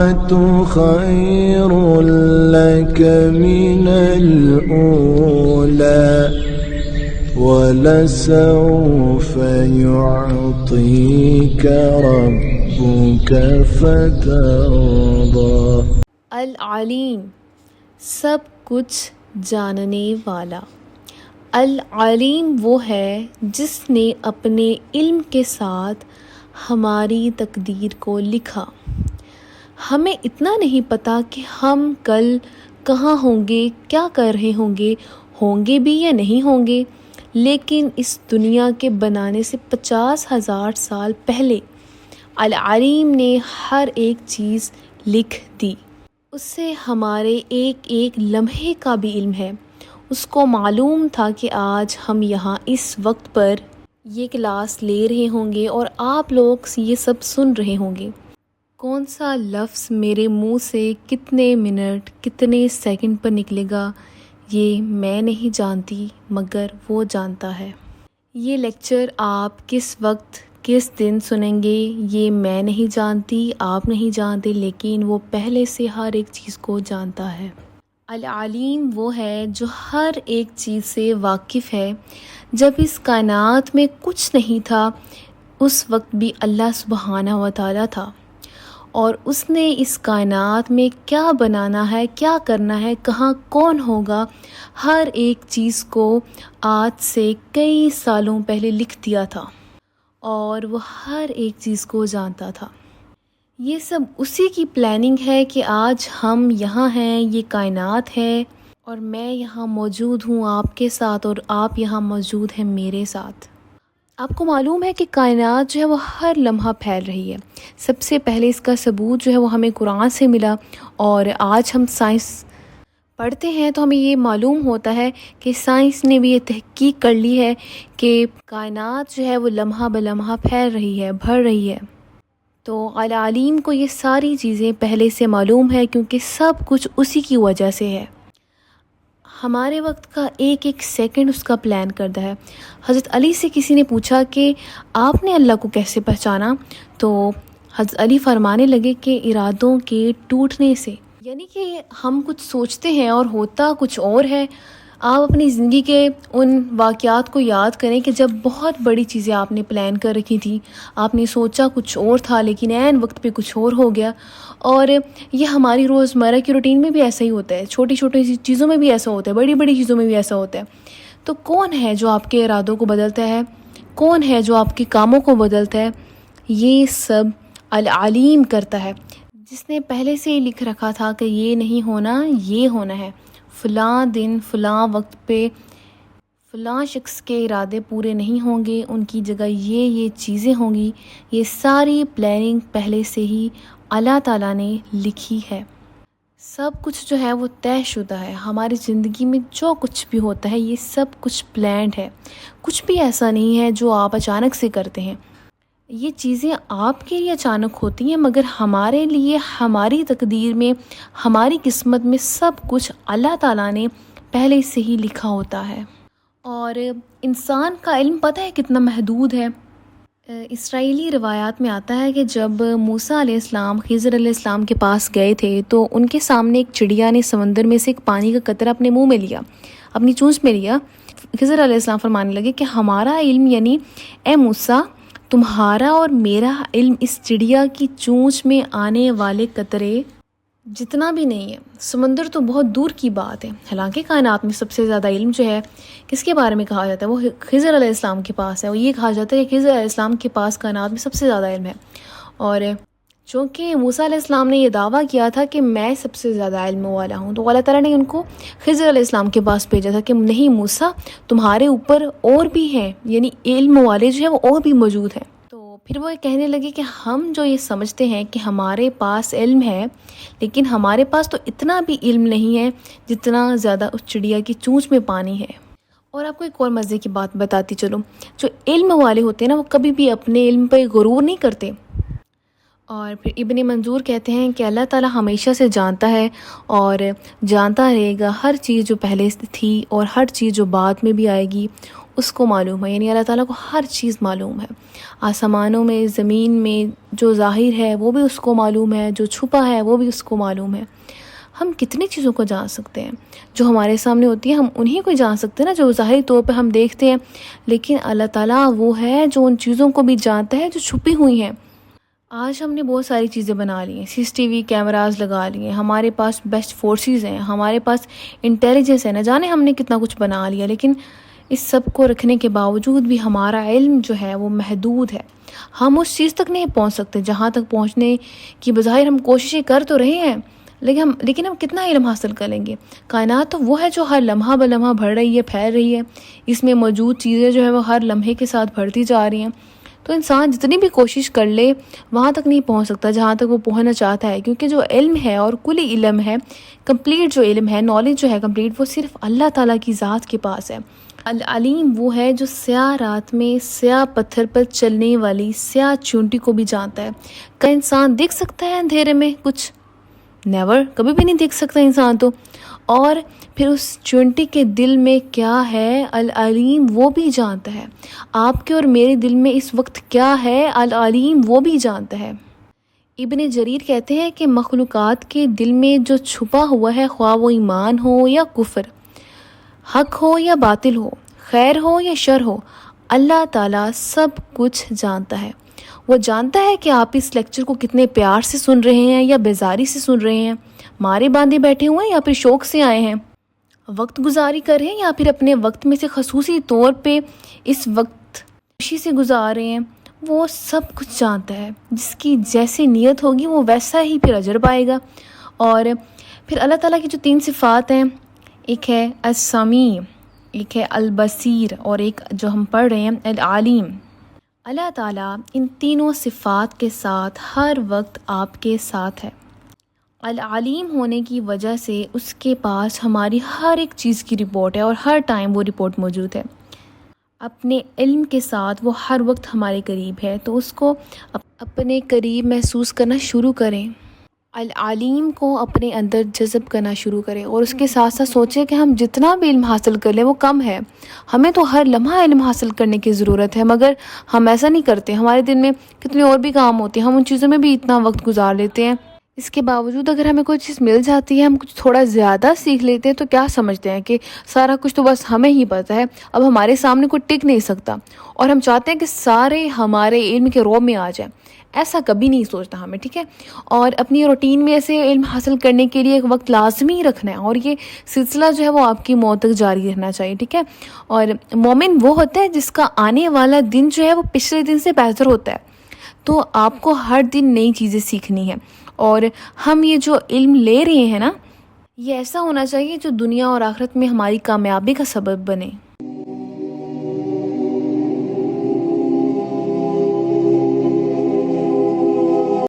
خير لك من الأولى ولسوف يعطيك ربك فترضى۔ العلیم، سب کچھ جاننے والا۔ العلیم وہ ہے جس نے اپنے علم کے ساتھ ہماری تقدیر کو لکھا۔ ہمیں اتنا نہیں پتہ کہ ہم کل کہاں ہوں گے، کیا کر رہے ہوں گے بھی یا نہیں ہوں گے، لیکن اس دنیا کے بنانے سے 50,000 سال پہلے العلیم نے ہر ایک چیز لکھ دی۔ اس سے ہمارے ایک ایک لمحے کا بھی علم ہے۔ اس کو معلوم تھا کہ آج ہم یہاں اس وقت پر یہ کلاس لے رہے ہوں گے اور آپ لوگ یہ سب سن رہے ہوں گے۔ کون سا لفظ میرے منہ سے کتنے منٹ کتنے سیکنڈ پر نکلے گا یہ میں نہیں جانتی، مگر وہ جانتا ہے۔ یہ لیکچر آپ کس وقت کس دن سنیں گے یہ میں نہیں جانتی، آپ نہیں جانتے، لیکن وہ پہلے سے ہر ایک چیز کو جانتا ہے۔ العلیم وہ ہے جو ہر ایک چیز سے واقف ہے۔ جب اس کائنات میں کچھ نہیں تھا اس وقت بھی اللہ سبحانہ و تعالیٰ تھا، اور اس نے اس کائنات میں کیا بنانا ہے، کیا کرنا ہے، کہاں کون ہوگا، ہر ایک چیز کو آج سے کئی سالوں پہلے لکھ دیا تھا، اور وہ ہر ایک چیز کو جانتا تھا۔ یہ سب اسی کی پلاننگ ہے کہ آج ہم یہاں ہیں، یہ کائنات ہے، اور میں یہاں موجود ہوں آپ کے ساتھ، اور آپ یہاں موجود ہیں میرے ساتھ۔ آپ کو معلوم ہے کہ کائنات جو ہے وہ ہر لمحہ پھیل رہی ہے۔ سب سے پہلے اس کا ثبوت جو ہے وہ ہمیں قرآن سے ملا، اور آج ہم سائنس پڑھتے ہیں تو ہمیں یہ معلوم ہوتا ہے کہ سائنس نے بھی یہ تحقیق کر لی ہے کہ کائنات جو ہے وہ لمحہ بلمحہ پھیل رہی ہے، بڑھ رہی ہے۔ تو العلیم کو یہ ساری چیزیں پہلے سے معلوم ہے، کیونکہ سب کچھ اسی کی وجہ سے ہے۔ ہمارے وقت کا ایک ایک سیکنڈ اس کا پلان کردہ ہے۔ حضرت علی سے کسی نے پوچھا کہ آپ نے اللہ کو کیسے پہچانا، تو حضرت علی فرمانے لگے کہ ارادوں کے ٹوٹنے سے، یعنی کہ ہم کچھ سوچتے ہیں اور ہوتا کچھ اور ہے۔ آپ اپنی زندگی کے ان واقعات کو یاد کریں کہ جب بہت بڑی چیزیں آپ نے پلان کر رکھی تھیں، آپ نے سوچا کچھ اور تھا لیکن عین وقت پہ کچھ اور ہو گیا۔ اور یہ ہماری روزمرہ کی روٹین میں بھی ایسا ہی ہوتا ہے، چھوٹی چھوٹی چیزوں میں بھی ایسا ہوتا ہے، بڑی بڑی چیزوں میں بھی ایسا ہوتا ہے۔ تو کون ہے جو آپ کے ارادوں کو بدلتا ہے، کون ہے جو آپ کے کاموں کو بدلتا ہے؟ یہ سب العلیم کرتا ہے، جس نے پہلے سے ہی لکھ رکھا تھا کہ یہ نہیں ہونا، یہ ہونا ہے، فلاں دن فلاں وقت پہ فلاں شخص کے ارادے پورے نہیں ہوں گے، ان کی جگہ یہ چیزیں ہوں گی۔ یہ ساری پلاننگ پہلے سے ہی اللہ تعالیٰ نے لکھی ہے۔ سب کچھ جو ہے وہ طے شدہ ہے۔ ہماری زندگی میں جو کچھ بھی ہوتا ہے یہ سب کچھ پلانڈ ہے۔ کچھ بھی ایسا نہیں ہے جو آپ اچانک سے کرتے ہیں۔ یہ چیزیں آپ کے لیے اچانک ہوتی ہیں، مگر ہمارے لیے ہماری تقدیر میں، ہماری قسمت میں سب کچھ اللہ تعالیٰ نے پہلے سے ہی لکھا ہوتا ہے۔ اور انسان کا علم پتہ ہے کتنا محدود ہے۔ اسرائیلی روایات میں آتا ہے کہ جب موسیٰ علیہ السلام خضر علیہ السلام کے پاس گئے تھے تو ان کے سامنے ایک چڑیا نے سمندر میں سے ایک پانی کا قطرہ اپنے منہ میں لیا، اپنی چونچ میں لیا۔ خضر علیہ السلام فرمانے لگے کہ ہمارا علم، یعنی اے موسیٰ، تمہارا اور میرا علم اس چڑیا کی چونچ میں آنے والے قطرے جتنا بھی نہیں ہے۔ سمندر تو بہت دور کی بات ہے، حالانکہ کائنات میں سب سے زیادہ علم جو ہے کس کے بارے میں کہا جاتا ہے، وہ خضر علیہ السلام کے پاس ہے۔ وہ یہ کہا جاتا ہے کہ خضر علیہ السلام کے پاس کائنات میں سب سے زیادہ علم ہے، اور چونکہ موسیٰ علیہ السلام نے یہ دعویٰ کیا تھا کہ میں سب سے زیادہ علم والا ہوں، تو اللہ تعالیٰ نے ان کو خضر علیہ السلام کے پاس بھیجا تھا کہ نہیں موسیٰ، تمہارے اوپر اور بھی ہیں، یعنی علم والے جو ہیں وہ اور بھی موجود ہیں۔ تو پھر وہ کہنے لگے کہ ہم جو یہ سمجھتے ہیں کہ ہمارے پاس علم ہے، لیکن ہمارے پاس تو اتنا بھی علم نہیں ہے جتنا زیادہ اس چڑیا کی چونچ میں پانی ہے۔ اور آپ کو ایک اور مزے کی بات بتاتی چلو، جو علم والے ہوتے ہیں نا وہ کبھی بھی اپنے علم پہ غرور نہیں کرتے۔ اور پھر ابن منظور کہتے ہیں کہ اللہ تعالیٰ ہمیشہ سے جانتا ہے اور جانتا رہے گا ہر چیز جو پہلے سے تھی اور ہر چیز جو بعد میں بھی آئے گی، اس کو معلوم ہے، یعنی اللہ تعالیٰ کو ہر چیز معلوم ہے، آسمانوں میں، زمین میں جو ظاہر ہے وہ بھی اس کو معلوم ہے، جو چھپا ہے وہ بھی اس کو معلوم ہے۔ ہم کتنی چیزوں کو جان سکتے ہیں جو ہمارے سامنے ہوتی ہیں، ہم انہیں کو جان سکتے ہیں نا جو ظاہری طور پہ ہم دیکھتے ہیں، لیکن اللہ تعالیٰ وہ ہے جو ان چیزوں کو بھی جانتا ہے جو چھپی ہوئی ہیں۔ آج ہم نے بہت ساری چیزیں بنا لی ہیں، CCTV کیمراز لگا لیے ہیں، ہمارے پاس بیسٹ فورسز ہیں، ہمارے پاس انٹیلیجنس ہے، نہ جانے ہم نے کتنا کچھ بنا لیا، لیکن اس سب کو رکھنے کے باوجود بھی ہمارا علم جو ہے وہ محدود ہے۔ ہم اس چیز تک نہیں پہنچ سکتے جہاں تک پہنچنے کی بظاہر ہم کوششیں کر تو رہے ہیں، لیکن ہم کتنا علم حاصل کر لیں گے؟ کائنات تو وہ ہے جو ہر لمحہ بلمحہ بڑھ رہی ہے، پھیل رہی ہے، اس میں موجود چیزیں جو ہے وہ ہر لمحے کے ساتھ بڑھتی جا رہی ہیں۔ تو انسان جتنی بھی کوشش کر لے وہاں تک نہیں پہنچ سکتا جہاں تک وہ پہنچنا چاہتا ہے، کیونکہ جو علم ہے اور کلی علم ہے، کمپلیٹ جو علم ہے، نالج جو ہے کمپلیٹ، وہ صرف اللہ تعالیٰ کی ذات کے پاس ہے۔ العلیم وہ ہے جو سیاہ رات میں سیاہ پتھر پر چلنے والی سیاہ چونٹی کو بھی جانتا ہے۔ کیا انسان دیکھ سکتا ہے اندھیرے میں کچھ؟ نیور، کبھی بھی نہیں دیکھ سکتا انسان تو۔ اور پھر اس چونٹی کے دل میں کیا ہے، العلیم وہ بھی جانتا ہے۔ آپ کے اور میرے دل میں اس وقت کیا ہے، العلیم وہ بھی جانتا ہے۔ ابن جریر کہتے ہیں کہ مخلوقات کے دل میں جو چھپا ہوا ہے، خواہ وہ ایمان ہو یا کفر، حق ہو یا باطل ہو، خیر ہو یا شر ہو، اللہ تعالیٰ سب کچھ جانتا ہے۔ وہ جانتا ہے کہ آپ اس لیکچر کو کتنے پیار سے سن رہے ہیں یا بیزاری سے سن رہے ہیں، مارے باندھے بیٹھے ہوئے ہیں یا پھر شوق سے آئے ہیں، وقت گزاری کر رہے ہیں یا پھر اپنے وقت میں سے خصوصی طور پہ اس وقت خوشی سے گزار رہے ہیں۔ وہ سب کچھ جانتا ہے، جس کی جیسی نیت ہوگی وہ ویسا ہی پھر اجر پائے گا۔ اور پھر اللہ تعالیٰ کی جو 3 صفات ہیں، ایک ہے السمیع، ایک ہے البصیر، اور ایک جو ہم پڑھ رہے ہیں العلیم۔ اللہ تعالیٰ ان تینوں صفات کے ساتھ ہر وقت آپ کے ساتھ ہے۔ العلیم ہونے کی وجہ سے اس کے پاس ہماری ہر ایک چیز کی رپورٹ ہے اور ہر ٹائم وہ رپورٹ موجود ہے۔ اپنے علم کے ساتھ وہ ہر وقت ہمارے قریب ہے، تو اس کو اپنے قریب محسوس کرنا شروع کریں، العلیم کو اپنے اندر جذب کرنا شروع کریں، اور اس کے ساتھ ساتھ سوچیں کہ ہم جتنا بھی علم حاصل کر لیں وہ کم ہے۔ ہمیں تو ہر لمحہ علم حاصل کرنے کی ضرورت ہے، مگر ہم ایسا نہیں کرتے۔ ہمارے دن میں کتنے اور بھی کام ہوتے ہیں، ہم ان چیزوں میں بھی اتنا وقت گزار لیتے ہیں۔ اس کے باوجود اگر ہمیں کوئی چیز مل جاتی ہے، ہم کچھ تھوڑا زیادہ سیکھ لیتے ہیں، تو کیا سمجھتے ہیں کہ سارا کچھ تو بس ہمیں ہی پتہ ہے، اب ہمارے سامنے کوئی ٹک نہیں سکتا، اور ہم چاہتے ہیں کہ سارے ہمارے علم کے روب میں آ جائیں۔ ایسا کبھی نہیں سوچنا ہمیں، ٹھیک ہے؟ اور اپنی روٹین میں ایسے علم حاصل کرنے کے لیے ایک وقت لازمی رکھنا ہے، اور یہ سلسلہ جو ہے وہ آپ کی موت تک جاری رہنا چاہیے، ٹھیک ہے؟ اور مومن وہ ہوتا ہے جس کا آنے والا دن جو ہے وہ پچھلے دن سے بہتر ہوتا ہے۔ تو آپ کو ہر دن نئی چیزیں سیکھنی ہیں، اور ہم یہ جو علم لے رہے ہیں نا، یہ ایسا ہونا چاہیے جو دنیا اور آخرت میں ہماری کامیابی کا سبب بنے۔